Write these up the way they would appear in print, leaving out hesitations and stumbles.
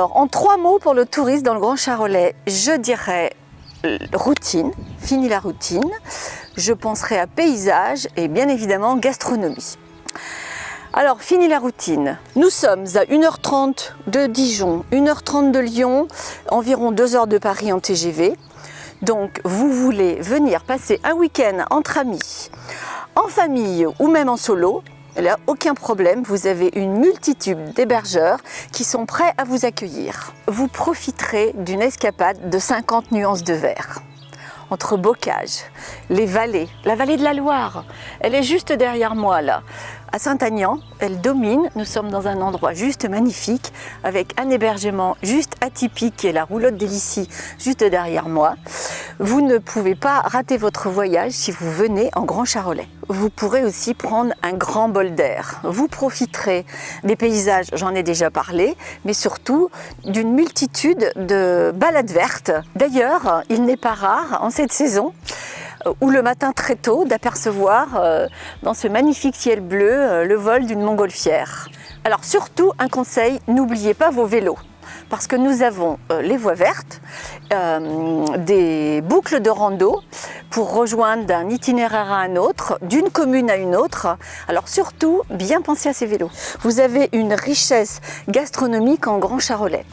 Alors, en 3 mots pour le tourisme dans le Grand Charolais, je dirais routine, fini la routine. Je penserai à paysage et bien évidemment gastronomie. Alors, fini la routine. Nous sommes à 1h30 de Dijon, 1h30 de Lyon, environ 2 heures de Paris en TGV. Donc, vous voulez venir passer un week-end entre amis, en famille ou même en solo, là, aucun problème, vous avez une multitude d'hébergeurs qui sont prêts à vous accueillir. Vous profiterez d'une escapade de 50 nuances de vert. Entre Bocage, les vallées, la vallée de la Loire, elle est juste derrière moi là. À Saint-Aignan, elle domine, nous sommes dans un endroit juste magnifique, avec un hébergement juste atypique qui est la roulotte d'Hélicie, juste derrière moi. Vous ne pouvez pas rater votre voyage si vous venez en Grand Charolais. Vous pourrez aussi prendre un grand bol d'air. Vous profiterez des paysages, j'en ai déjà parlé, mais surtout d'une multitude de balades vertes. D'ailleurs, il n'est pas rare en cette saison, ou le matin très tôt, d'apercevoir dans ce magnifique ciel bleu le vol d'une montgolfière. Alors surtout, un conseil, n'oubliez pas vos vélos. Parce que nous avons les voies vertes, des boucles de rando pour rejoindre d'un itinéraire à un autre, d'une commune à une autre. Alors surtout, bien penser à ces vélos. Vous avez une richesse gastronomique en Grand Charolais.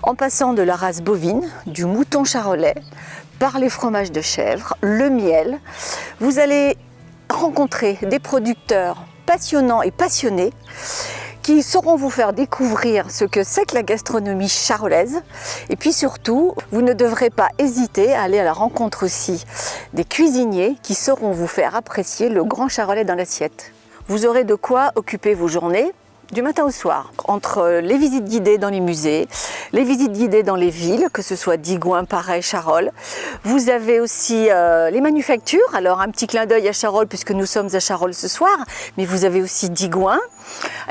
En passant de la race bovine, du mouton charolais, par les fromages de chèvre, le miel, vous allez rencontrer des producteurs passionnants et passionnés qui sauront vous faire découvrir ce que c'est que la gastronomie charolaise. Et puis surtout, vous ne devrez pas hésiter à aller à la rencontre aussi des cuisiniers qui sauront vous faire apprécier le Grand Charolais dans l'assiette. Vous aurez de quoi occuper vos journées du matin au soir, entre les visites guidées dans les musées, les visites guidées dans les villes, que ce soit Digoin, Paray, Charolles. Vous avez aussi les manufactures, alors un petit clin d'œil à Charolles puisque nous sommes à Charolles ce soir, mais vous avez aussi Digoin,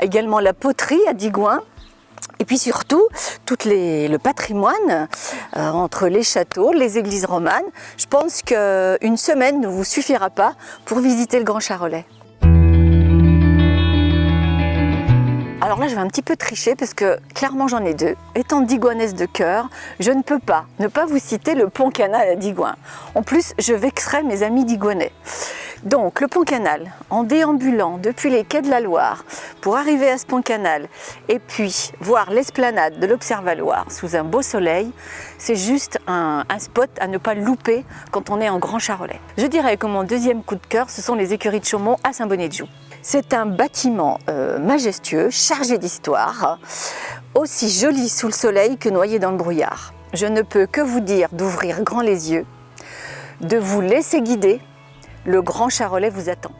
également la poterie à Digoin. Et puis surtout, le patrimoine entre les châteaux, les églises romanes. Je pense qu'une semaine ne vous suffira pas pour visiter le Grand Charolais. Alors là, je vais un petit peu tricher parce que clairement, j'en ai 2. Étant digoinaise de cœur, je ne peux pas ne pas vous citer le pont Canal à Digoin. En plus, je vexerai mes amis digoinais. Donc, le pont Canal, en déambulant depuis les quais de la Loire pour arriver à ce pont Canal et puis voir l'esplanade de l'Observatoire sous un beau soleil, c'est juste un spot à ne pas louper quand on est en Grand Charolais. Je dirais que mon deuxième coup de cœur, ce sont les écuries de Chaumont à Saint-Bonnet-de-Joux. C'est un bâtiment majestueux, chargé d'histoire, aussi joli sous le soleil que noyé dans le brouillard. Je ne peux que vous dire d'ouvrir grand les yeux, de vous laisser guider. Le Grand Charolais vous attend.